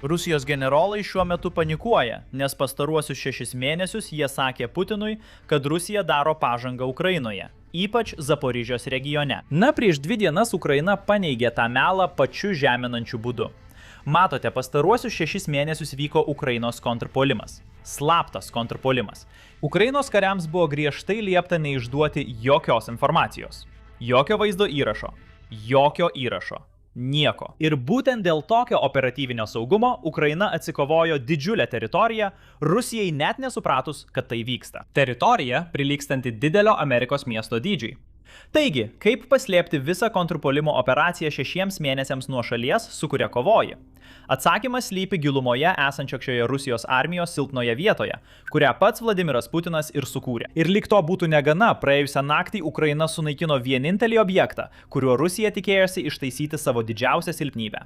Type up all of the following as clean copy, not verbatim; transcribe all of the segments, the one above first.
Rusijos generolai šiuo metu panikuoja, nes pastaruosius 6 mėnesius jie sakė Putinui, kad Rusija daro pažangą Ukrainoje, ypač Zaporižės regione. Na, prieš 2 dienas Ukraina paneigė tą melą pačiu žeminančiu būdu. Matote, pastaruosius 6 mėnesius vyko Ukrainos kontrpuolimas. Slaptas kontrpuolimas. Ukrainos kariams buvo griežtai liepta neišduoti jokios informacijos. Jokio vaizdo įrašo. Jokio įrašo. Nieko. Ir būtent dėl tokio operatyvinio saugumo Ukraina atsikovojo didžiulę teritoriją, Rusijai net nesupratus, kad tai vyksta. Teritorija prilygstanti didelio Amerikos miesto dydžiui. Taigi, kaip paslėpti visą kontrpuolimo operaciją 6 mėnesiams nuo šalies, su kuria kovoji? Atsakymas slypi gilumoje esančioje Rusijos armijos silpnoje vietoje, kurią pats Vladimiras Putinas ir sukūrė. Ir lyg to būtų negana, praėjusią naktį Ukraina sunaikino vienintelį objektą, kuriuo Rusija tikėjosi ištaisyti savo didžiausią silpnybę.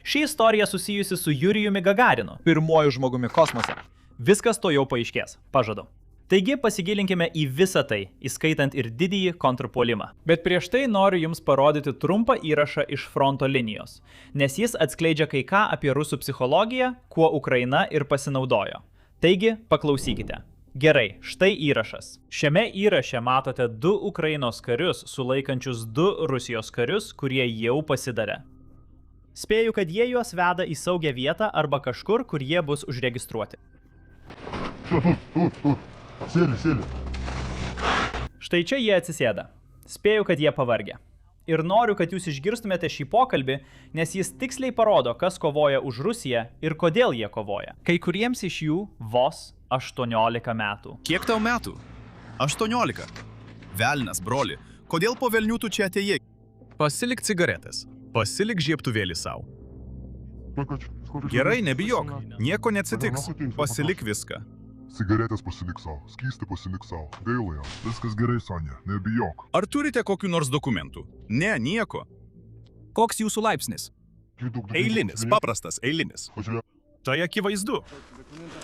Ši istorija susijusi su Jurijumi Gagarinu, pirmuoju žmogumi kosmose. Viskas to jau paaiškės, pažadu. Taigi pasigilinkime į visą tai, įskaitant ir didįjį kontrpuolimą. Bet prieš tai noriu jums parodyti trumpą įrašą iš fronto linijos, nes jis atskleidžia kai ką apie rusų psichologiją, kuo Ukraina ir pasinaudojo. Taigi, paklausykite. Gerai, štai įrašas. Šiame įraše matote 2 Ukrainos karius sulaikančius 2 Rusijos karius, kurie jau pasidarė. Spėju, kad jie juos veda į saugią vietą arba kažkur, kur jie bus užregistruoti. Sėli. Štai čia jie atsisėda. Spėju, kad jie pavargę. Ir noriu, kad jūs išgirstumėte šį pokalbį, nes jis tiksliai parodo, kas kovoja už Rusiją ir kodėl jie kovoja. Kai kuriems iš jų vos 18 metų. Kiek tau metų? 18. Velnas, broli, kodėl po velnių tu čia atėjai? Pasilik cigaretės, pasilik žiebtuvėlį savo. Gerai, nebijok, nieko neatsitiks, pasilik viską. Cigaretės pasilik savo, skystį pasilik savo. Gaila jam. Viskas gerai, Sonia, nebijok. Ar turite kokių nors dokumentų? Ne, nieko. Koks jūsų laipsnis? Eilinis, paprastas eilinis. Tai akivaizdu.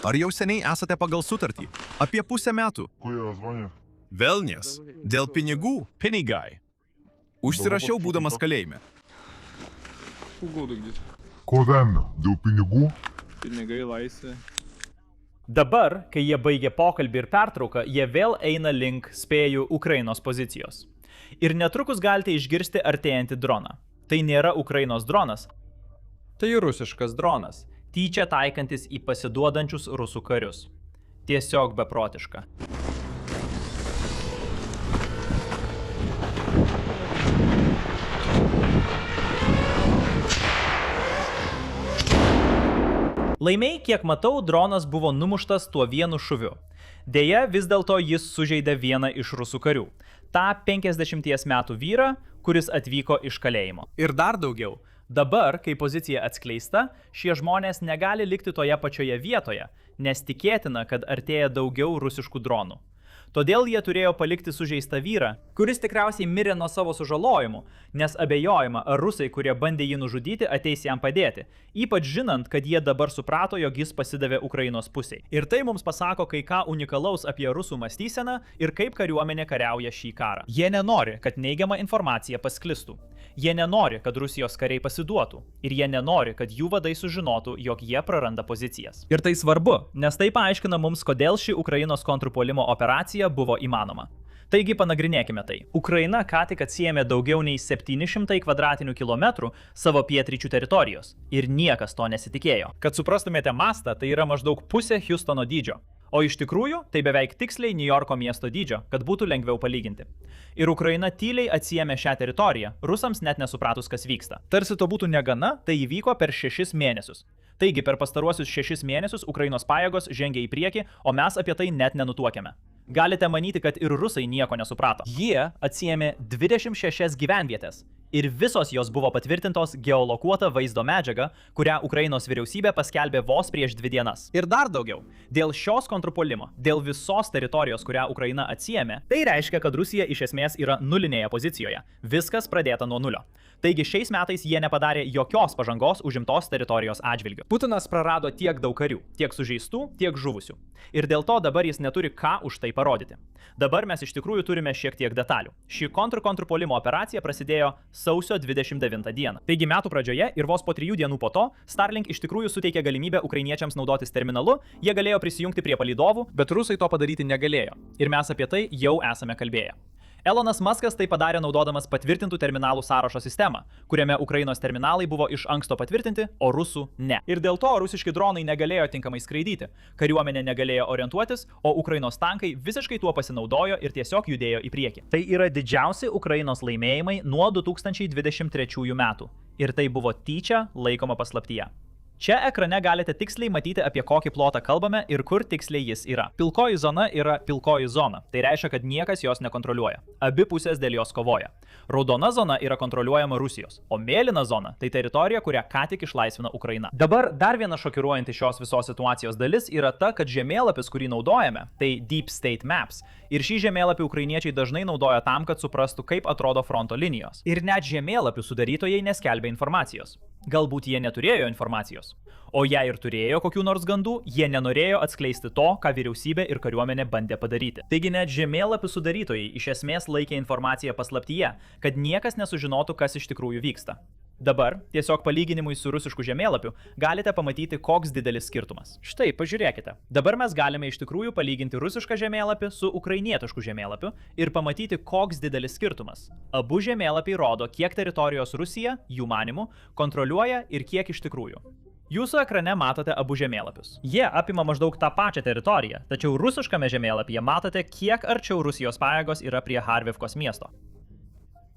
Ar jau seniai esate pagal sutartį? Apie pusę metų. Velnies, dėl pinigų, pinigai. Užsirašiau būdamas kalėjime. Ko velnio? Dėl pinigų? Pinigai, laisvė. Dabar, kai jie baigė pokalbį ir pertrauką, jie vėl eina link, spėju, Ukrainos pozicijos. Ir netrukus galite išgirsti artėjantį droną. Tai nėra Ukrainos dronas. Tai rusiškas dronas, tyčia taikantis į pasiduodančius rusų karius. Tiesiog beprotiška. Laimiai, kiek matau, dronas buvo numuštas tuo vienu šuviu. Deja, vis dėlto jis sužeidė vieną iš rusų karių. tą 50 metų vyrą, kuris atvyko iš kalėjimo. Ir dar daugiau. Dabar, kai pozicija atskleista, šie žmonės negali likti toje pačioje vietoje, nes tikėtina, kad artėja daugiau rusiškų dronų. Todėl jie turėjo palikti sužeistą vyrą, kuris tikriausiai mirė nuo savo sužalojimų, nes abejojama, ar rusai, kurie bandė jį nužudyti, ateis jam padėti, ypač žinant, kad jie dabar suprato, jog jis pasidavė Ukrainos pusiai. Ir tai mums pasako kai ką unikalaus apie rusų mąstyseną ir kaip kariuomenė kariauja šį karą. Jie nenori, kad neigiama informacija pasklistų. Jie nenori, kad Rusijos kariai pasiduotų. Ir jie nenori, kad jų vadai sužinotų, jog jie praranda pozicijas. Ir tai svarbu, nes tai paaiškina mums, kodėl ši Ukrainos kontrpuolimo operacija buvo įmanoma. Taigi panagrinėkime tai. Ukraina ką tik atsiėmė daugiau nei 700 kvadratinių kilometrų savo pietryčių teritorijos. Ir niekas to nesitikėjo. Kad suprastumėte mastą, tai yra maždaug pusė Hjustono dydžio. O iš tikrųjų, tai beveik tiksliai Niujorko miesto dydžio, kad būtų lengviau palyginti. Ir Ukraina tyliai atsiėmė šią teritoriją, rusams net nesupratus, kas vyksta. Tarsi to būtų negana, tai įvyko per 6 mėnesius. Taigi per pastaruosius 6 mėnesius Ukrainos pajėgos žengė į priekį, o mes apie tai net nenutuokėme. Galite manyti, kad ir rusai nieko nesuprato. Jie atsiėmė 26 gyvenvietės. Ir visos jos buvo patvirtintos geolokuota vaizdo medžiaga, kurią Ukrainos vyriausybė paskelbė vos prieš 2 dienas. Ir dar daugiau. Dėl šios kontrpuolimo, dėl visos teritorijos, kurią Ukraina atsiėmė, tai reiškia, kad Rusija iš esmės yra nulinėje pozicijoje. Viskas pradėta nuo nulio. Taigi šiais metais jie nepadarė jokios pažangos užimtos teritorijos atžvilgiu. Putinas prarado tiek daug karių, tiek sužeistų, tiek žuvusių. Ir dėl to dabar jis neturi ką už tai parodyti. Dabar mes iš tikrųjų turime šiek tiek detalių. Ši kontrpuolimo operacija prasidėjo sausio 29 dieną. Taigi metų pradžioje ir vos po 3 dienų po to Starlink iš tikrųjų suteikė galimybę ukrainiečiams naudotis terminalu, jie galėjo prisijungti prie palydovų, bet rusai to padaryti negalėjo. Ir mes apie tai jau esame kalbėję. Elonas Muskas tai padarė naudodamas patvirtintų terminalų sąrašo sistemą, kuriame Ukrainos terminalai buvo iš anksto patvirtinti, o rusų ne. Ir dėl to rusiški dronai negalėjo tinkamai skraidyti, kariuomenė negalėjo orientuotis, o Ukrainos tankai visiškai tuo pasinaudojo ir tiesiog judėjo į priekį. Tai yra didžiausi Ukrainos laimėjimai nuo 2023 metų. Ir tai buvo tyčia laikoma paslaptyje. Čia ekrane galite tiksliai matyti, apie kokį plotą kalbame ir kur tiksliai jis yra. Pilkoji zona yra pilkoji zona, tai reiškia, kad niekas jos nekontroliuoja. Abi pusės dėl jos kovoja. Raudona zona yra kontroliuojama Rusijos, o mėlyna zona tai teritorija, kurią ką tik išlaisvino Ukraina. Dabar dar viena šokiruojanti šios visos situacijos dalis yra ta, kad žemėlapis, kurį naudojame, tai Deep State Maps. Ir šį žemėlapį ukrainiečiai dažnai naudoja tam, kad suprastų, kaip atrodo fronto linijos. Ir net žemėlapių sudarytojai neskelbia informacijos. Galbūt jie neturėjo informacijos. O jei ir turėjo kokių nors gandų, jie nenorėjo atskleisti to, ką vyriausybė ir kariuomenė bandė padaryti. Taigi net žemėlapių sudarytojai iš esmės laikė informaciją paslaptyje, kad niekas nesužinotų, kas iš tikrųjų vyksta. Dabar, tiesiog palyginimui su rusišku žemėlapiu, galite pamatyti, koks didelis skirtumas. Štai, pažiūrėkite. Dabar mes galime iš tikrųjų palyginti rusišką žemėlapį su ukrainietišku žemėlapiu ir pamatyti, koks didelis skirtumas. Abu žemėlapiai rodo, kiek teritorijos Rusija, jų manimu, kontroliuoja ir kiek iš tikrųjų. Jūsų ekrane matote abu žemėlapius. Jie apima maždaug tą pačią teritoriją, tačiau rusiškame žemėlapyje matote, kiek arčiau Rusijos pajėgos yra prie Harvivkos miesto.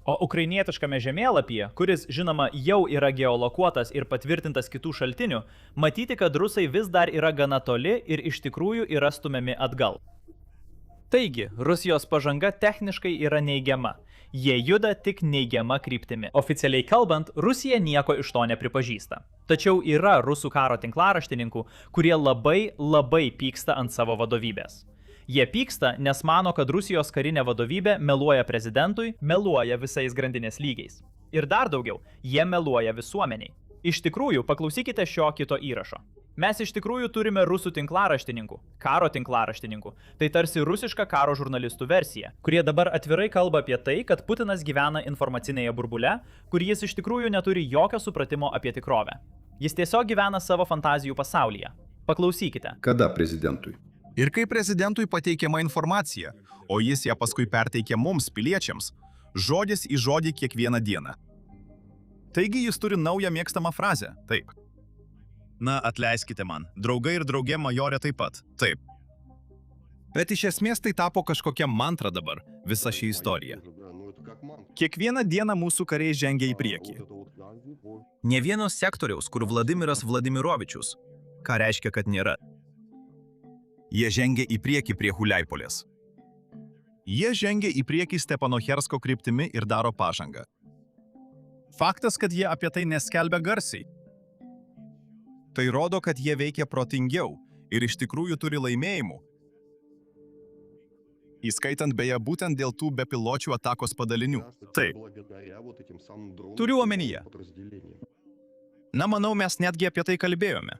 O ukrainietiškame žemėlapyje, kuris, žinoma, jau yra geolokuotas ir patvirtintas kitų šaltinių, matyti, kad rusai vis dar yra gana toli ir iš tikrųjų yra stumiami atgal. Taigi, Rusijos pažanga techniškai yra neigiama. Jie juda tik neigiama kryptimi. Oficialiai kalbant, Rusija nieko iš to nepripažįsta. Tačiau yra rusų karo tinklaraštininkų, kurie labai pyksta ant savo vadovybės. Jie pyksta, nes mano, kad Rusijos karinė vadovybė meluoja prezidentui, meluoja visais grandinės lygiais. Ir dar daugiau, jie meluoja visuomeniai. Iš tikrųjų, paklausykite šio kito įrašo. Mes iš tikrųjų turime rusų tinklaraštininkų, karo tinklaraštininkų, tai tarsi rusiška karo žurnalistų versija, kurie dabar atvirai kalba apie tai, kad Putinas gyvena informacinėje burbule, kur jis iš tikrųjų neturi jokio supratimo apie tikrovę. Jis tiesiog gyvena savo fantazijų pasaulyje. Paklausykite. Kada prezidentui? Ir kai prezidentui pateikiama informacija, o jis ją paskui perteikia mums, piliečiams, žodis į žodį kiekvieną dieną. Taigi jis turi naują mėgstamą frazę, taip. Na, atleiskite man, draugai ir draugė majorė taip pat, taip. Bet iš esmės tai tapo kažkokia mantra dabar, visa ši istorija. Kiekvieną dieną mūsų kariai žengia į priekį. Ne vienos sektoriaus, kur Vladimiras Vladimirovičius, ką reiškia, kad nėra. Jie žengia į priekį prie Huliaipolės. Jie žengia į priekį Stepanochersko kryptimi ir daro pažangą. Faktas, kad jie apie tai neskelbia garsiai. Tai rodo, kad jie veikia protingiau ir iš tikrųjų turi laimėjimų. Įskaitant beje būtent dėl tų bepiločių atakos padalinių. Taip. Turiu omenyje. Na, manau, mes netgi apie tai kalbėjome.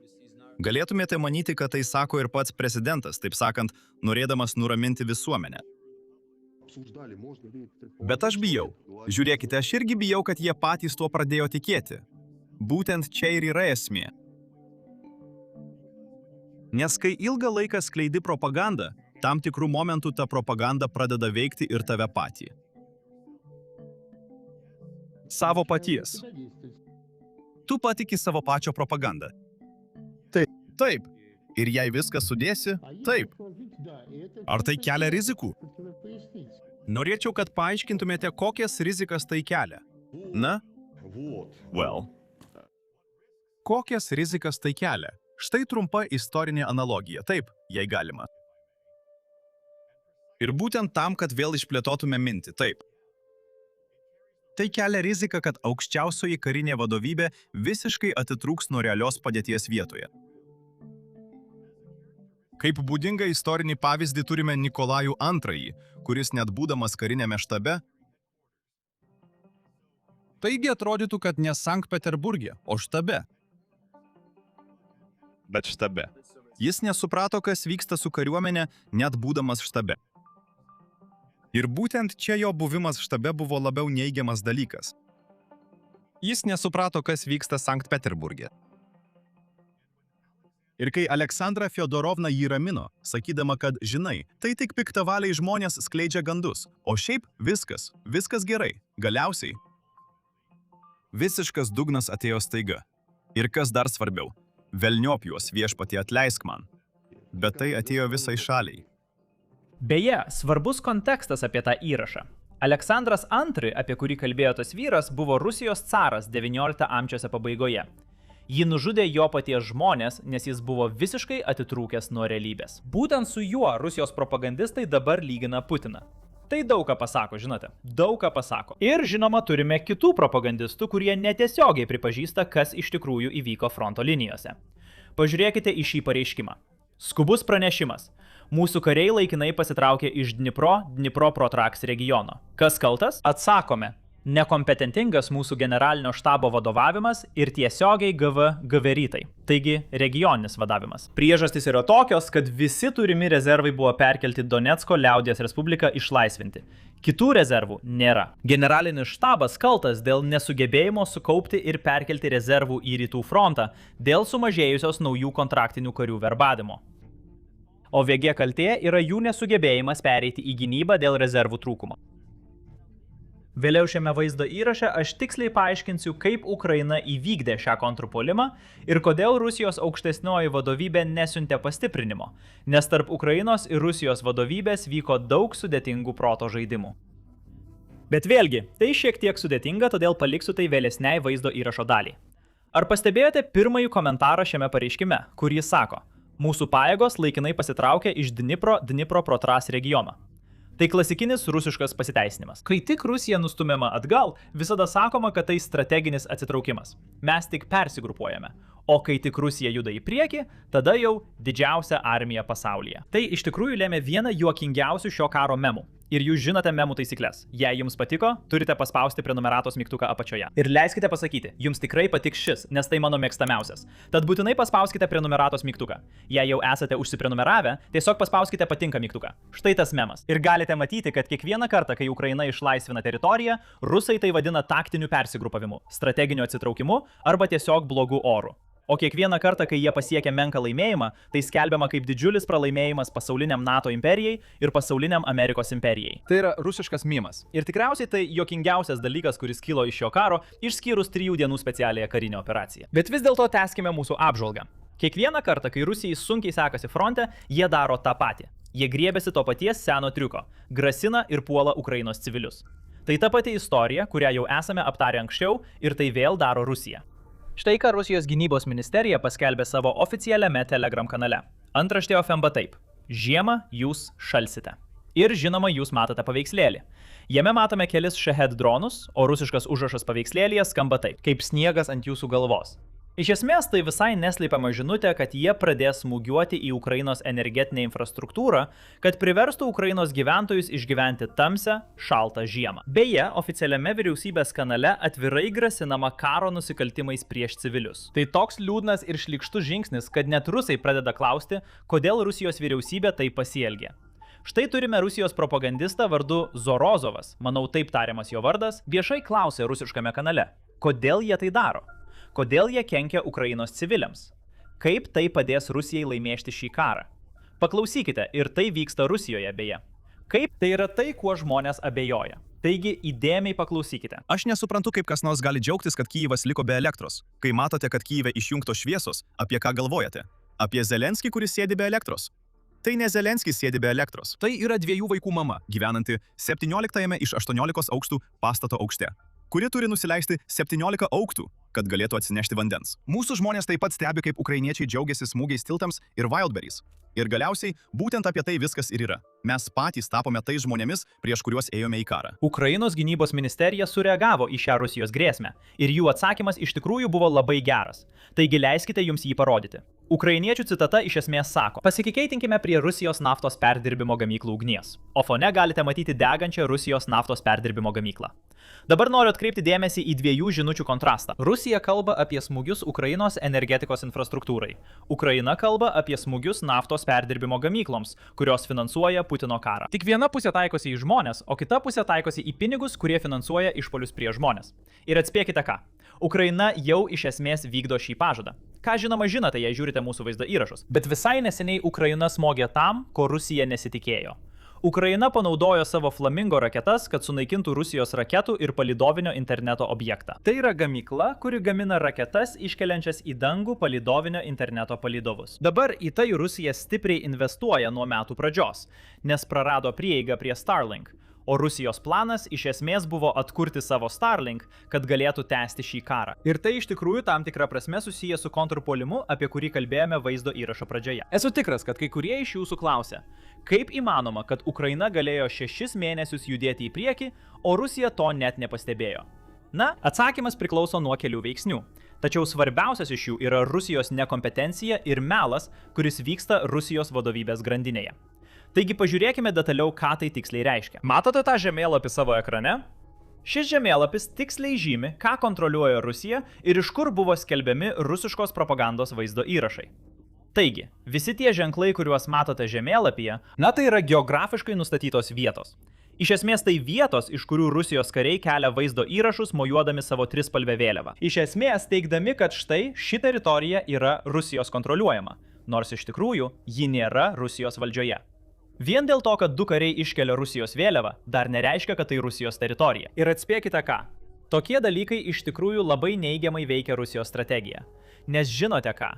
Galėtumėte manyti, kad tai sako ir pats prezidentas, taip sakant, norėdamas nuraminti visuomenę. Bet aš bijau. Žiūrėkite, aš irgi bijau, kad jie patys tuo pradėjo tikėti. Būtent čia ir yra esmė. Nes kai ilgą laiką skleidi propagandą, tam tikrų momentų ta propaganda pradeda veikti ir tave patį. Savo paties. Tu patiki savo pačio propagandą. Taip. Ir jei viską sudėsi, taip. Ar tai kelia rizikų? Norėčiau, kad paaiškintumėte, kokias rizikas tai kelia. Na? Kokias rizikas tai kelia? Štai trumpa istorinė analogija. Taip, jei galima. Ir būtent tam, kad vėl išplėtotume mintį. Taip. Tai kelia riziką, kad aukščiausioji karinė vadovybė visiškai atitrūks nuo realios padėties vietoje. Kaip būdingą istorinį pavyzdį turime Nikolajų II, kuris net būdamas karinėme štabe. Taigi atrodytų, kad ne Sankt Peterburge, o štabe. Bet štabe. Jis nesuprato, kas vyksta su kariuomenė, net būdamas štabe. Ir būtent čia jo buvimas štabe buvo labiau neigiamas dalykas. Jis nesuprato, kas vyksta Sankt Peterburge. Ir kai Aleksandra Fiodorovna jį ramino, sakydama, kad, žinai, tai tik piktavaliai žmonės skleidžia gandus, o šiaip viskas gerai, galiausiai. Visiškas dugnas atėjo staiga. Ir kas dar svarbiau, velniop juos viešpatie atleisk man. Bet tai atėjo visai šaliai. Beje, svarbus kontekstas apie tą įrašą. Aleksandras II, apie kurį kalbėjo tas vyras, buvo Rusijos caras XIX amžiaus pabaigoje. Jį nužudė jo paties žmonės, nes jis buvo visiškai atitrūkęs nuo realybės. Būtent su juo Rusijos propagandistai dabar lygina Putiną. Tai daug ką pasako, žinote, daug ką pasako. Ir žinoma, turime kitų propagandistų, kurie netiesiogiai pripažįsta, kas iš tikrųjų įvyko fronto linijose. Pažiūrėkite į šį pareiškimą. Skubus pranešimas. Mūsų kariai laikinai pasitraukė iš Dnipro-Protraks regiono. Kas kaltas? Atsakome. Nekompetentingas mūsų generalinio štabo vadovavimas ir tiesiogiai GVRytai, taigi regioninis vadavimas. Priežastys yra tokios, kad visi turimi rezervai buvo perkelti Donecko liaudies respubliką išlaisvinti. Kitų rezervų nėra. Generalinis štabas kaltas dėl nesugebėjimo sukaupti ir perkelti rezervų į rytų frontą dėl sumažėjusios naujų kontraktinių karių verbavimo. O VG kaltė yra jų nesugebėjimas pereiti į gynybą dėl rezervų trūkumo. Vėliau šiame vaizdo įraše aš tiksliai paaiškinsiu, kaip Ukraina įvykdė šią kontrpuolimą ir kodėl Rusijos aukštesnioji vadovybė nesiuntė pastiprinimo, nes tarp Ukrainos ir Rusijos vadovybės vyko daug sudėtingų proto žaidimų. Bet vėlgi, tai šiek tiek sudėtinga, todėl paliksiu tai vėlesniai vaizdo įrašo daliai. Ar pastebėjote pirmąjį komentarą šiame pareiškime, kur jis sako, mūsų pajėgos laikinai pasitraukė iš Dnipro-Protras regiono. Tai klasikinis rusiškas pasiteisinimas. Kai tik Rusija nustumiama atgal, visada sakoma, kad tai strateginis atsitraukimas. Mes tik persigrupuojame. O kai tik Rusija juda į priekį, tada jau didžiausia armija pasaulyje. Tai iš tikrųjų lėmė vieną juokingiausių šio karo memų. Ir jūs žinote memų taisyklės. Jei jums patiko, turite paspausti prenumeratos mygtuką apačioje. Ir leiskite pasakyti, jums tikrai patiks šis, nes tai mano mėgstamiausias. Tad būtinai paspauskite prenumeratos mygtuką. Jei jau esate užsiprenumeravę, tiesiog paspauskite patinka mygtuką. Štai tas memas. Ir galite matyti, kad kiekvieną kartą, kai Ukraina išlaisvina teritoriją, rusai tai vadina taktiniu persigrupavimu, strateginiu atsitraukimu arba tiesiog blogu oru. O kiekvieną kartą, kai jie pasiekia menką laimėjimą, tai skelbiama kaip didžiulis pralaimėjimas pasauliniam NATO imperijai ir pasauliniam Amerikos imperijai. Tai yra rusiškas mimas. Ir tikriausiai tai juokingiausias dalykas, kuris kilo iš šio karo, išskyrus 3 dienų specialiąją karinę operaciją. Bet vis dėlto tęskime mūsų apžvalgą. Kiekvieną kartą, kai Rusijai sunkiai sekasi fronte, jie daro tą patį. Jie griebiasi to paties seno triuko, grasina ir puola Ukrainos civilius. Tai ta pati istorija, kurią jau esame aptarę anksčiau, ir tai vėl daro Rusija. Štai ką Rusijos gynybos ministerija paskelbė savo oficialiame Telegram kanale. Antraštė skamba taip. Žiemą jūs šalsite. Ir žinoma, jūs matote paveikslėlį. Jame matome kelis Shahed dronus, o rusiškas užrašas paveikslėlyje skamba taip. Kaip sniegas ant jūsų galvos. Iš esmės tai visai neslėpiama žinutė, kad jie pradės smūgiuoti į Ukrainos energetinę infrastruktūrą, kad priverstų Ukrainos gyventojus išgyventi tamsią, šaltą žiemą. Beje, oficialiame vyriausybės kanale atvirai grasinama karo nusikaltimais prieš civilius. Tai toks liūdnas ir šlykštus žingsnis, kad net rusai pradeda klausti, kodėl Rusijos vyriausybė tai pasielgė. Štai turime Rusijos propagandistą vardu Zorozovas, manau taip tariamas jo vardas, viešai klausė rusiškame kanale, kodėl jie tai daro. Kodėl jie kenkia Ukrainos civiliams? Kaip tai padės Rusijai laimėti šį karą? Paklausykite, ir tai vyksta Rusijoje beje. Kaip tai yra tai, kuo žmonės abejoja. Taigi įdėmiai paklausykite. Aš nesuprantu, kaip kas nors gali džiaugtis, kad Kyjivas liko be elektros. Kai matote, kad Kyjive išjungtos šviesos, apie ką galvojate? Apie Zelenskį, kuris sėdi be elektros? Tai ne Zelenskis sėdi be elektros. Tai yra 2 vaikų mama, gyvenanti 17 iš 18 aukštų pastato aukšte, kuri turi nusileisti 17 aukštų, kad galėtų atsinešti vandens. Mūsų žmonės taip pat stebi, kaip ukrainiečiai džiaugiasi smūgiais tiltams ir wildberries. Ir galiausiai, būtent apie tai viskas ir yra. Mes patys tapome tais žmonėmis, prieš kuriuos ėjome į karą. Ukrainos gynybos ministerija sureagavo į šią Rusijos grėsmę. Ir jų atsakymas iš tikrųjų buvo labai geras. Taigi leiskite jums jį parodyti. Ukrainiečių citata iš esmės sako: "Pasikeitinkime prie Rusijos naftos perdirbimo gamyklų ugnies", o fone galite matyti degančią Rusijos naftos perdirbimo gamyklą. Dabar noriu atkreipti dėmesį į dviejų žinučių kontrastą. Rusija kalba apie smūgius Ukrainos energetikos infrastruktūrai. Ukraina kalba apie smūgius naftos perdirbimo gamykloms, kurios finansuoja Putino karą. Tik viena pusė taikosi į žmonės, o kita pusė taikosi į pinigus, kurie finansuoja išpuolius prieš žmonės. Ir atspėkite ką. Ukraina jau iš esmės vykdo šį pažadą. Ką žinoma žinote, jei žiūrite mūsų vaizdo įrašus. Bet visai neseniai Ukraina smogė tam, ko Rusija nesitikėjo. Ukraina panaudojo savo Flamingo raketas, kad sunaikintų Rusijos raketų ir palydovinio interneto objektą. Tai yra gamykla, kuri gamina raketas iškeliančias į dangų palydovinio interneto palydovus. Dabar į tai Rusija stipriai investuoja nuo metų pradžios, nes prarado prieigą prie Starlink. O Rusijos planas iš esmės buvo atkurti savo Starlink, kad galėtų tęsti šį karą. Ir tai iš tikrųjų tam tikra prasme susiję su kontrpuolimu, apie kurį kalbėjome vaizdo įrašo pradžioje. Esu tikras, kad kai kurie iš jūsų klausia, kaip įmanoma, kad Ukraina galėjo 6 mėnesius judėti į priekį, o Rusija to net nepastebėjo. Na, atsakymas priklauso nuo kelių veiksnių. Tačiau svarbiausias iš jų yra Rusijos nekompetencija ir melas, kuris vyksta Rusijos vadovybės grandinėje. Taigi pažiūrėkime detaliau, ką tai tiksliai reiškia. Matote tą žemėlapį savo ekrane? Šis žemėlapis tiksliai žymi, ką kontroliuoja Rusija ir iš kur buvo skelbiami rusiškos propagandos vaizdo įrašai. Taigi, visi tie ženklai, kuriuos matote žemėlapyje, tai yra geografiškai nustatytos vietos. Iš esmės tai vietos, iš kurių Rusijos kariai kelia vaizdo įrašus mojuodami savo trispalvę vėliavą. Iš esmės teigdami, kad štai ši teritorija yra Rusijos kontroliuojama, nors iš tikrųjų ji nėra Rusijos valdžioje. Vien dėl to, kad 2 kariai iškelia Rusijos vėliavą, dar nereiškia, kad tai Rusijos teritorija. Ir atspėkite ką. Tokie dalykai iš tikrųjų labai neigiamai veikia Rusijos strategiją. Nes žinote ką?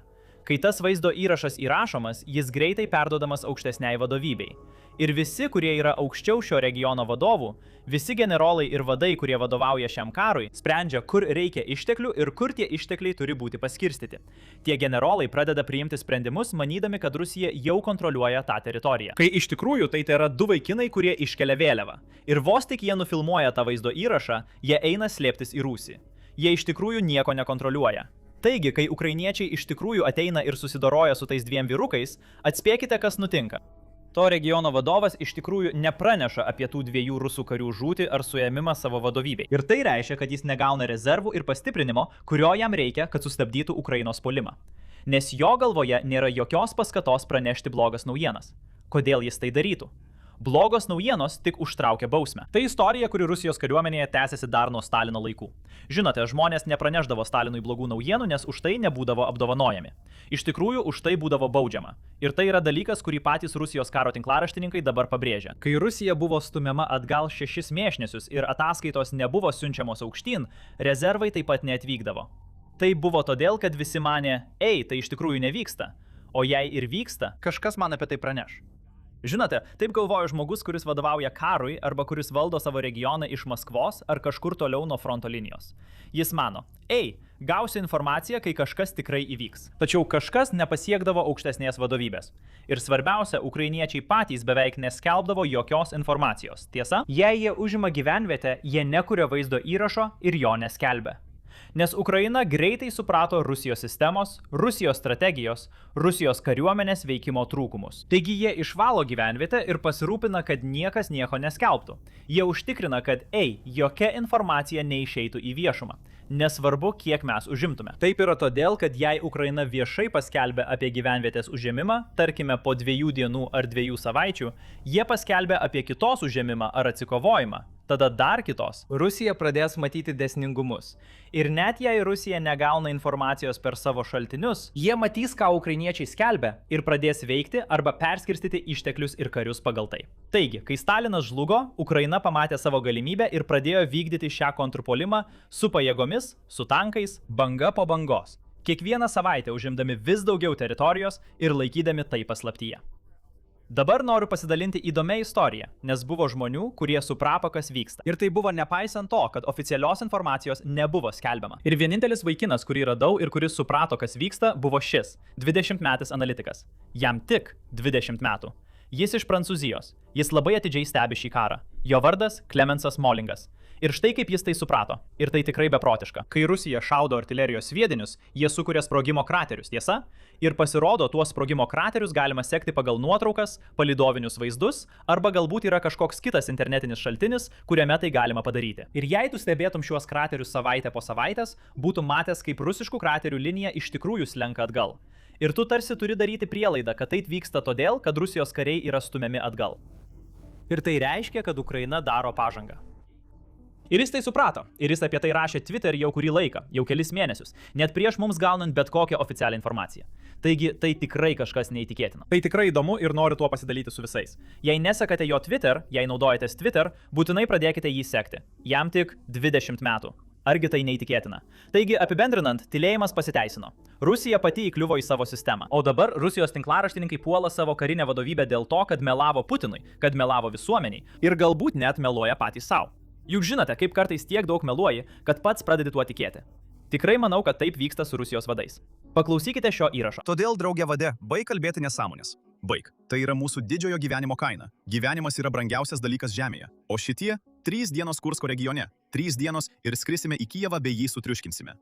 Kai tas vaizdo įrašas įrašomas, jis greitai perduodamas aukštesniai vadovybei. Ir visi, kurie yra aukščiau šio regiono vadovų, visi generolai ir vadai, kurie vadovauja šiam karui, sprendžia, kur reikia išteklių ir kur tie ištekliai turi būti paskirstyti. Tie generolai pradeda priimti sprendimus, manydami, kad Rusija jau kontroliuoja tą teritoriją. Kai iš tikrųjų tai yra 2 vaikinai, kurie iškelia vėliavą. Ir vos tik jie nufilmuoja tą vaizdo įrašą, jie eina slėptis į rūsį. Jie iš tikrųjų nieko nekontroliuoja. Taigi, kai ukrainiečiai iš tikrųjų ateina ir susidoroja su tais 2 vyrukais, atspėkite, kas nutinka. To regiono vadovas iš tikrųjų nepraneša apie tų 2 rusų karių žūtį ar suėmimą savo vadovybei. Ir tai reiškia, kad jis negauna rezervų ir pastiprinimo, kurio jam reikia, kad sustabdytų Ukrainos puolimą. Nes jo galvoje nėra jokios paskatos pranešti blogas naujienas. Kodėl jis tai darytų? Blogos naujienos tik užtraukia bausmę. Tai istorija, kuri Rusijos kariuomenėje tęsiasi dar nuo Stalino laikų. Žinote, žmonės nepraneždavo Stalinui blogų naujienų, nes už tai nebūdavo apdovanojami. Iš tikrųjų, už tai būdavo baudžiama. Ir tai yra dalykas, kurį patys Rusijos karo tinklaraštininkai dabar pabrėžia. Kai Rusija buvo stumiama atgal 6 mėnesius ir ataskaitos nebuvo siunčiamos aukštyn, rezervai taip pat neatvykdavo. Tai buvo todėl, kad visi manė, tai iš tikrųjų nevyksta. O jei ir vyksta, kažkas man apie tai praneš. Žinote, taip galvoja žmogus, kuris vadovauja karui arba kuris valdo savo regioną iš Maskvos ar kažkur toliau nuo fronto linijos. Jis mano, gausiu informaciją, kai kažkas tikrai įvyks. Tačiau kažkas nepasiekdavo aukštesnės vadovybės. Ir svarbiausia, ukrainiečiai patys beveik neskelbdavo jokios informacijos. Tiesa, jei jie užima gyvenvietę, jie nekuria vaizdo įrašo ir jo neskelbia. Nes Ukraina greitai suprato Rusijos sistemos, Rusijos strategijos, Rusijos kariuomenės veikimo trūkumus. Taigi jie išvalo gyvenvietę ir pasirūpina, kad niekas nieko neskelbtų. Jie užtikrina, kad jokia informacija neišeitų į viešumą. Nesvarbu, kiek mes užimtume. Taip yra todėl, kad jei Ukraina viešai paskelbė apie gyvenvietės užėmimą, tarkime po 2 dienų ar 2 savaičių, jie paskelbė apie kitos užėmimą ar atsikovojimą. Tada dar kitos. Rusija pradės matyti dėsningumus. Ir net jei Rusija negauna informacijos per savo šaltinius, jie matys, ką ukrainiečiai skelbia ir pradės veikti arba perskirstyti išteklius ir karius pagal tai. Taigi, kai Stalinas žlugo, Ukraina pamatė savo galimybę ir pradėjo vykdyti šią kontrpuolimą su pajėgomis, su tankais, banga po bangos. Kiekvieną savaitę užimdami vis daugiau teritorijos ir laikydami tai paslaptyje. Dabar noriu pasidalinti įdomią istoriją, nes buvo žmonių, kurie suprato, kas vyksta. Ir tai buvo nepaisant to, kad oficialios informacijos nebuvo skelbiama. Ir vienintelis vaikinas, kurį radau ir kuris suprato, kas vyksta, buvo šis, 20-metis analitikas. Jam tik 20 metų. Jis iš Prancūzijos. Jis labai atidžiai stebi šį karą. Jo vardas Klemensas Molingas. Ir štai kaip jis tai suprato. Ir tai tikrai beprotiška. Kai Rusija šaudo artilerijos sviedinius, jie sukuria sprogimo kraterius, tiesa? Ir pasirodo, tuos sprogimo kraterius galima sekti pagal nuotraukas, palydovinius vaizdus, arba galbūt yra kažkoks kitas internetinis šaltinis, kuriame tai galima padaryti. Ir jei tu stebėtum šiuos kraterius savaitę po savaitės, būtum matęs, kaip rusiškų kraterių linija iš tikrųjų slenka atgal. Ir tu tarsi turi daryti prielaidą, kad tai vyksta todėl, kad Rusijos kariai yra stumiami atgal. Ir tai reiškia, kad Ukraina daro pažangą. Ir jis tai suprato. Ir jis apie tai rašė Twitter jau kurį laiką, jau kelis mėnesius, net prieš mums gaunant bet kokią oficialią informaciją. Taigi tai tikrai kažkas neįtikėtina. Tai tikrai įdomu ir noriu tuo pasidalyti su visais. Jei nesekate jo Twitter, jei naudojatės Twitter, būtinai pradėkite jį sekti. Jam tik 20 metų. Argi tai neįtikėtina? Taigi, apibendrinant, tylėjimas pasiteisino. Rusija pati įkliuvo į savo sistemą. O dabar Rusijos tinklaraštininkai puola savo karinę vadovybę dėl to, kad melavo Putinui, kad melavo visuomeniai ir galbūt net meluoja patys savo. Juk žinote, kaip kartais tiek daug meluoji, kad pats pradedi tuo tikėti. Tikrai manau, kad taip vyksta su Rusijos vadais. Paklausykite šio įrašo. Todėl, draugė vade, baik kalbėti nesąmonės. Baik. Tai yra mūsų didžiojo gyvenimo kaina. Gyvenimas yra brangiausias dalykas žemėje. O šitie 3 dienos Kursko regione. 3 dienos ir skrisime į Kijevą bei jį sutriuškinsime.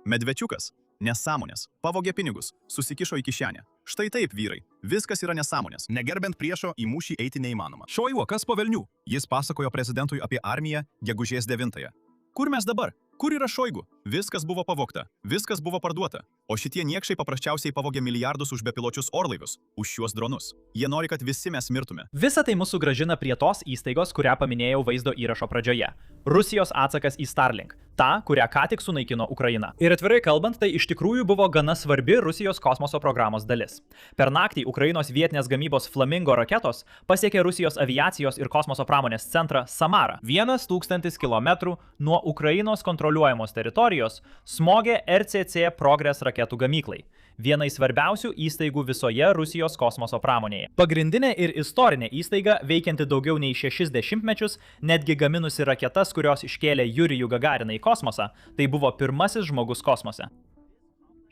Medvečiukas. Nesąmonės. Pavogė pinigus. Susikišo į kišenę. Štai taip, vyrai. Viskas yra nesąmonės. Negerbent priešo į mūšį eiti neįmanoma. Šoigu, kas po velnių? Jis pasakojo prezidentui apie armiją gegužės 9-ąją. Kur mes dabar? Kur yra Šoigu? Viskas buvo pavogta. Viskas buvo parduota. O šitie niekšai paprasčiausiai pavogė milijardus už bepiločius orlaivius, už šiuos dronus. Jie nori, kad visi mes mirtume. Visa tai mūsų grąžina prie tos įstaigos, kurią paminėjau vaizdo įrašo pradžioje. Rusijos atsakas į Starlink. Ta, kurią ką tik sunaikino Ukraina. Ir atvirai kalbant, tai iš tikrųjų buvo gana svarbi Rusijos kosmoso programos dalis. Per naktį Ukrainos vietinės gamybos Flamingo raketos pasiekė Rusijos aviacijos ir kosmoso pramonės centrą Samarą. 1000 km nuo Ukrainos kontroliuojamos teritorijos smogė RCC Progress raketų gamyklai. Vienai svarbiausių įstaigų visoje Rusijos kosmoso pramonėje. Pagrindinė ir istorinė įstaiga, veikianti daugiau nei 60 mečius, netgi gaminusi raketas, kurios iškėlė Jurijų Gagariną į kosmosą, tai buvo pirmasis žmogus kosmose.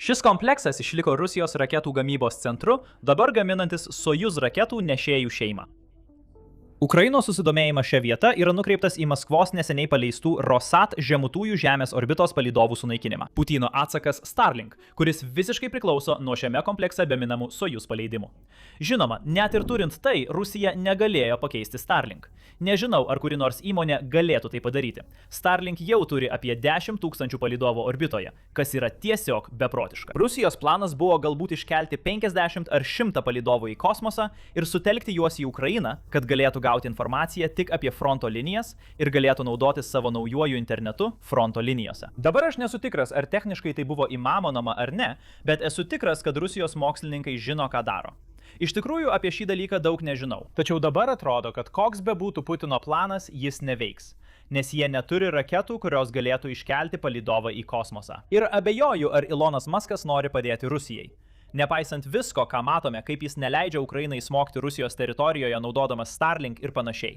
Šis kompleksas išliko Rusijos raketų gamybos centru, dabar gaminantis Sojuz raketų nešėjų šeimą. Ukrainos susidomėjimas šia vieta yra nukreiptas į Maskvos neseniai paleistų Rosat žemutųjų Žemės orbitos palydovų sunaikinimą. Putino atsakas Starlink, kuris visiškai priklauso nuo šiame komplekse gaminamų Sojuz paleidimų. Žinoma, net ir turint tai, Rusija negalėjo pakeisti Starlink. Nežinau, ar kuri nors įmonė galėtų tai padaryti. Starlink jau turi apie 10 000 palydovų orbitoje, kas yra tiesiog beprotiška. Rusijos planas buvo galbūt iškelti 50 ar 100 palydovų į kosmosą ir sutelkti juos į Ukrainą, kad galėtų gauti informaciją tik apie fronto linijas ir galėtų naudotis savo naujuoju internetu fronto linijose. Dabar aš nesu tikras, ar techniškai tai buvo įmanoma ar ne, bet esu tikras, kad Rusijos mokslininkai žino, ką daro. Iš tikrųjų, apie šį dalyką daug nežinau. Tačiau dabar atrodo, kad koks bebūtų Putino planas, jis neveiks. Nes jie neturi raketų, kurios galėtų iškelti palydovą į kosmosą. Ir abejoju, ar Elonas Muskas nori padėti Rusijai. Nepaisant visko, ką matome, kaip jis neleidžia Ukrainai smogti Rusijos teritorijoje naudodamas Starlink ir panašiai.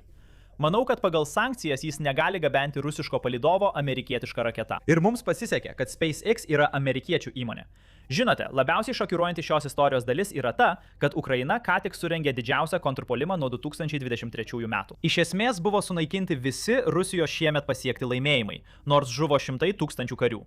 Manau, kad pagal sankcijas jis negali gabenti rusiško palydovo amerikietišką raketą. Ir mums pasisekė, kad SpaceX yra amerikiečių įmonė. Žinote, labiausiai šokiruojanti šios istorijos dalis yra ta, kad Ukraina ką tik surengė didžiausią kontrpuolimą nuo 2023 metų. Iš esmės buvo sunaikinti visi Rusijos šiemet pasiekti laimėjimai, nors žuvo 100 000 karių.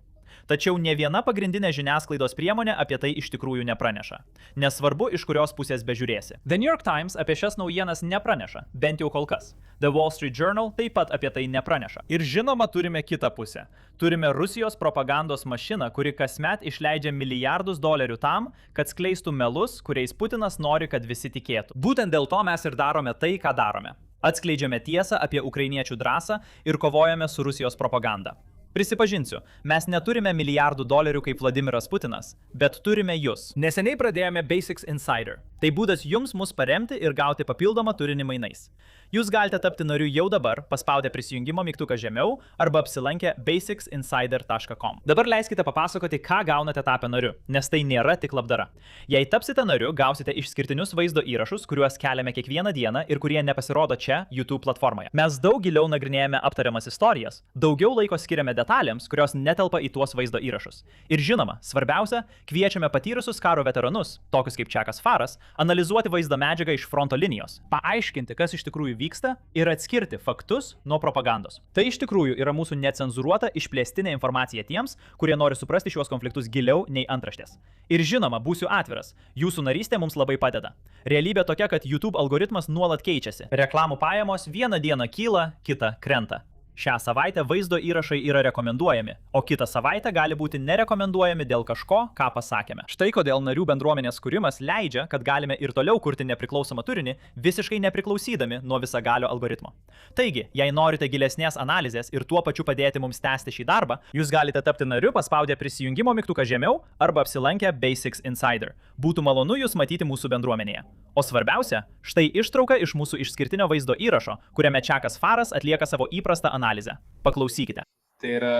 Tačiau ne viena pagrindinė žiniasklaidos priemonė apie tai iš tikrųjų nepraneša. Nesvarbu, iš kurios pusės bežiūrėsi. The New York Times apie šias naujienas nepraneša, bent jau kol kas. The Wall Street Journal taip pat apie tai nepraneša. Ir žinoma, turime kitą pusę. Turime Rusijos propagandos mašiną, kuri kasmet išleidžia milijardus dolerių tam, kad skleistų melus, kuriais Putinas nori, kad visi tikėtų. Būtent dėl to mes ir darome tai, ką darome. Atskleidžiame tiesą apie ukrainiečių drąsą ir kovojame su Rusijos propaganda. Prisipažinsiu, mes neturime milijardų dolerių kaip Vladimiras Putinas, bet turime jūs. Neseniai pradėjome Basics Insider. Tai būdas jums mus paremti ir gauti papildomą turinį mainais. Jūs galite tapti nariu jau dabar, paspaudę prisijungimo mygtuką žemiau arba apsilankę basicsinsider.com. Dabar leiskite papasakoti, ką gaunate tapę nariu, nes tai nėra tik labdara. Jei tapsite nariu, gausite išskirtinius vaizdo įrašus, kuriuos keliame kiekvieną dieną ir kurie nepasirodo čia YouTube platformoje. Mes daug giliau nagrinėjame aptariamas istorijas, daugiau laiko skiriame detalėms, kurios netelpa į tuos vaizdo įrašus. Ir žinoma, svarbiausia, kviečiame patyrusius karo veteranus, tokius kaip Čekas Faras, analizuoti vaizdo medžiagą iš fronto linijos, paaiškinti, kas iš tikrųjų vyksta ir atskirti faktus nuo propagandos. Tai iš tikrųjų yra mūsų necenzuruota išplėstinė informacija tiems, kurie nori suprasti šiuos konfliktus giliau nei antraštės. Ir žinoma, būsiu atviras, jūsų narystė mums labai padeda. Realybė tokia, kad YouTube algoritmas nuolat keičiasi. Reklamų pajamos vieną dieną kyla, kitą krenta. Šią savaitę vaizdo įrašai yra rekomenduojami, o kitą savaitę gali būti nerekomenduojami dėl kažko, ką pasakėme. Štai kodėl narių bendruomenės kūrimas leidžia, kad galime ir toliau kurti nepriklausomą turinį, visiškai nepriklausydami nuo visagalio algoritmo. Taigi, jei norite gilesnės analizės ir tuo pačiu padėti mums tęsti šį darbą, jūs galite tapti nariu paspaudę prisijungimo mygtuką žemiau arba apsilankę Basics Insider. Būtų malonu jūs matyti mūsų bendruomenėje. O svarbiausia, štai ištrauka iš mūsų išskirtinio vaizdo įrašo, kuriame Čakas Faras atlieka savo įprastą analizę. Paklausykite. Tai yra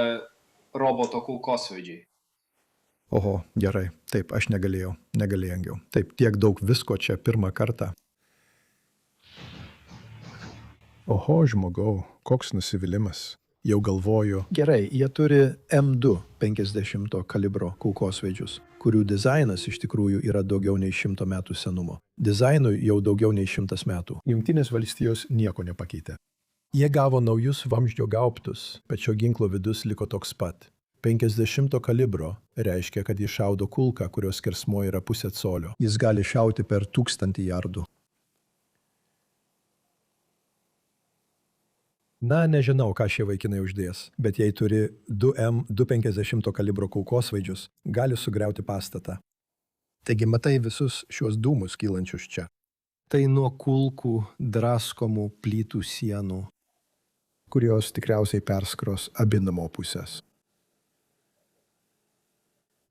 roboto kulkosvaidžiai. Oho, gerai. Taip, aš negalėjau. Taip, tiek daug visko čia pirmą kartą. Oho, žmogau, koks nusivylimas. Jau galvoju. Gerai, jie turi M2 50 kalibro kulkosvaidžius, kurių dizainas iš tikrųjų yra daugiau nei 100 metų senumo. Dizainui jau daugiau nei 100 metų. Jungtinės valstijos nieko nepakeitė. Jie gavo naujus vamzdžio gaubtus, bet šio ginklo vidus liko toks pat. 50 kalibro reiškia, kad jis šaudo kulką, kurios skersmuo yra 0,5 colio. Jis gali šauti per 1000 jardų. Na, nežinau, ką šie vaikinai uždės, bet jei turi 2M250 kalibro kulkosvaidžius, gali sugriauti pastatą. Taigi matai visus šios dūmus kylančius čia. Tai nuo kulkų draskomų plytų sienų, kurios tikriausiai perskros abi namo pusės.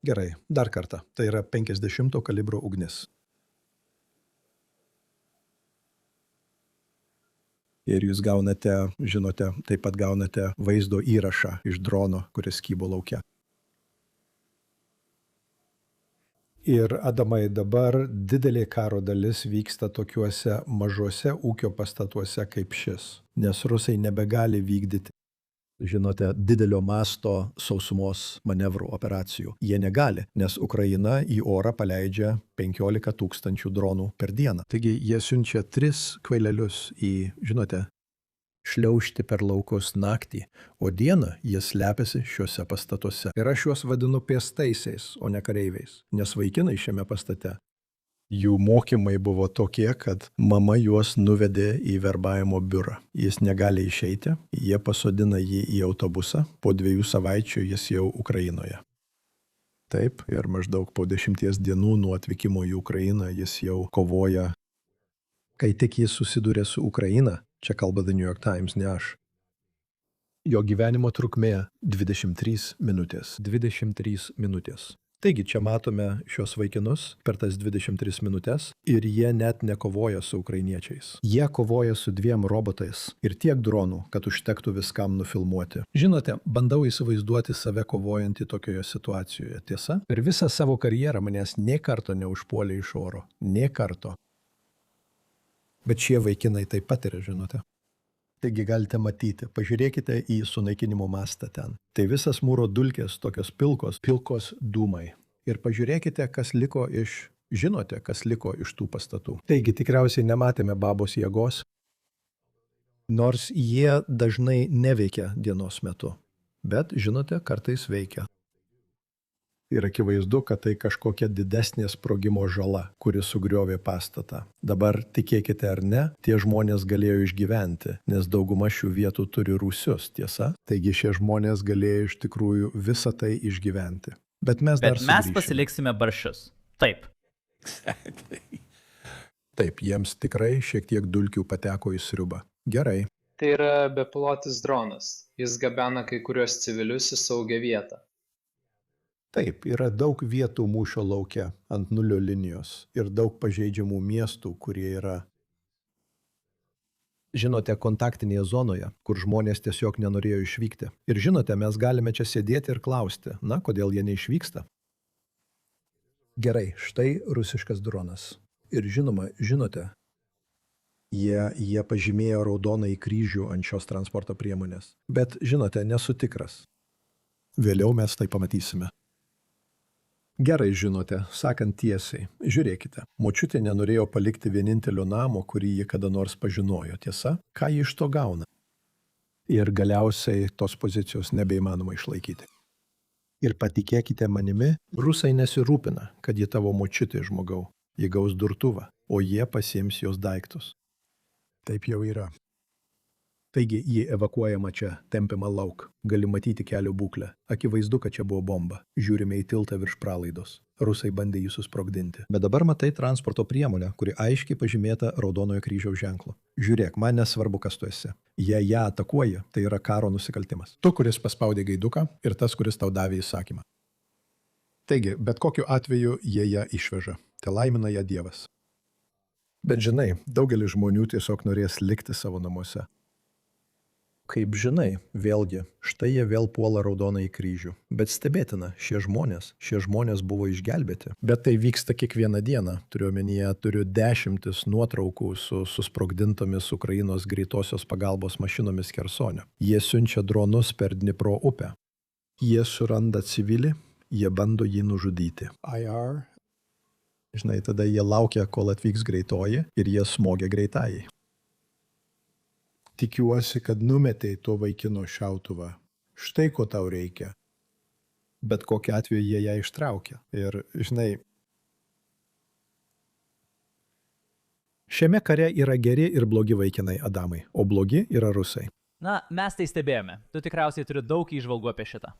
Gerai, dar kartą. Tai yra 50 kalibro ugnis. Ir jūs gaunate, žinote, taip pat gaunate vaizdo įrašą iš drono, kuris kybo lauke. Ir Adamai, dabar didelė karo dalis vyksta tokiuose mažuose ūkio pastatuose kaip šis, nes rusai nebegali vykdyti, žinote, didelio masto sausumos manevrų operacijų. Jie negali, nes Ukraina į orą paleidžia 15 000 dronų per dieną. Taigi jie siunčia 3 kvailelius į, žinote, šliaužti per laukus naktį, o dieną jie slepiasi šiuose pastatuose. Ir aš juos vadinu pėstaisiais, o ne kareiviais, nes vaikinai šiame pastate. Jų mokymai buvo tokie, kad mama juos nuvedė į verbavimo biurą. Jis negali išeiti, jie pasodina jį į autobusą, po 2 savaičių jis jau Ukrainoje. Taip, ir maždaug po 10 dienų nuo atvykimo į Ukrainą jis jau kovoja. Kai tik jis susidūrė su Ukraina, čia kalba The New York Times, ne aš, jo gyvenimo trukmė 23 minutės. 23 minutės. Taigi čia matome šios vaikinus per tas 23 minutės ir jie net nekovoja su ukrainiečiais. Jie kovoja su 2 robotais ir tiek dronų, kad užtektų viskam nufilmuoti. Žinote, bandau įsivaizduoti save kovojantį tokioje situacijoje, tiesa? Per visą savo karjerą manęs nė karto neužpuolė iš oro. Nė karto. Bet šie vaikinai taip pat yra, žinote. Taigi galite matyti, pažiūrėkite į sunaikinimo mastą ten. Tai visas mūro dulkės, tokios pilkos dūmai. Ir pažiūrėkite, kas liko žinote, kas liko iš tų pastatų. Taigi tikriausiai nematėme babos jėgos, nors jie dažnai neveikia dienos metu. Bet, žinote, kartais veikia. Ir akivaizdu, kad tai kažkokia didesnė sprogimo žala, kuri sugriovė pastatą. Dabar, tikėkite ar ne, tie žmonės galėjo išgyventi, nes dauguma šių vietų turi rūsius, tiesa? Taigi šie žmonės galėjo iš tikrųjų visą tai išgyventi. Bet mes pasiliksime barščius. Taip. Taip, jiems tikrai šiek tiek dulkių pateko į sriubą. Gerai. Tai yra bepilotis dronas. Jis gabena kai kurios civilius į saugią vietą. Taip, yra daug vietų mūšio lauke ant nulio linijos ir daug pažeidžiamų miestų, kurie yra, žinote, kontaktinėje zonoje, kur žmonės tiesiog nenorėjo išvykti. Ir žinote, mes galime čia sėdėti ir klausti, na, kodėl jie neišvyksta? Gerai, štai rusiškas dronas. Ir žinoma, žinote, jie pažymėjo raudonąjį kryžių ant šios transporto priemonės. Bet, žinote, nesu tikras. Vėliau mes tai pamatysime. Gerai žinote, sakant tiesiai, žiūrėkite, močiutė nenorėjo palikti vienintelio namo, kurį ji kada nors pažinojo, tiesa? Ką ji iš to gauna? Ir galiausiai tos pozicijos nebeįmanoma išlaikyti. Ir patikėkite manimi, rusai nesirūpina, kad ji tavo močiutė žmogau. Ji gaus durtuvą, o jie pasiims jos daiktus. Taip jau yra. Taigi jį evakuojama čia, tempiama lauk. Gali matyti kelio būklę. Akivaizdu, kad čia buvo bomba. Žiūrime į tiltą virš pralaidos. Rusai bandė jį susprogdinti. Bet dabar matai transporto priemonę, kuri aiškiai pažymėta Raudonojo kryžiaus ženklu. Žiūrėk, man nesvarbu, kas tu esi. Jei ją atakuoji, tai yra karo nusikaltimas. Tu, kuris paspaudė gaiduką, ir tas, kuris tau davė įsakymą. Taigi, bet kokiu atveju jie ją išveža. Te laimina ją Dievas. Bet žinai, daugelis žmonių tiesiog norės likti savo namuose. Kaip žinai, vėlgi, štai jie vėl puola Raudonąjį kryžių. Bet stebėtina, šie žmonės buvo išgelbėti. Bet tai vyksta kiekvieną dieną. Turiu dešimtis nuotraukų su susprogdintomis Ukrainos greitosios pagalbos mašinomis Chersone. Jie siunčia dronus per Dnipro upę. Jie suranda civilį, jie bando jį nužudyti. IR. Žinai, tada jie laukia, kol atvyks greitoji ir jie smogia greitajai. Tikiuosi, kad numetei to vaikino šautuvą. Štai ko tau reikia. Bet kokiu atveju jie ją ištraukia. Ir, žinai, šiame kare yra geri ir blogi vaikinai, Adamai, o blogi yra rusai. Na, mes tai stebėjome. Tu tikriausiai turi daug įžvalgų apie šitą.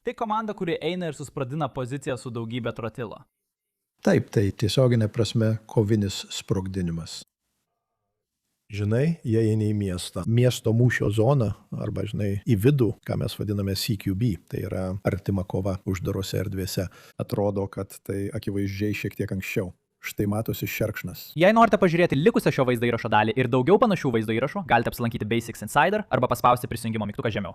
Tai komanda, kuri eina ir suspradina poziciją su daugybė trotilo. Taip, tai tiesioginė prasme kovinis sprogdinimas. Žinai, jie eina į miestą. Miesto mūšio zoną, arba, žinai, į vidų, ką mes vadiname CQB, tai yra artima kova uždarose erdvėse. Atrodo, kad tai akivaizdžiai šiek tiek anksčiau. Štai matosi šerkšnas. Jei norite pažiūrėti likusią šio vaizdo įrašo dalį ir daugiau panašių vaizdo įrašų, galite apsilankyti Basics Insider arba paspausti prisijungimo mygtuką žemiau.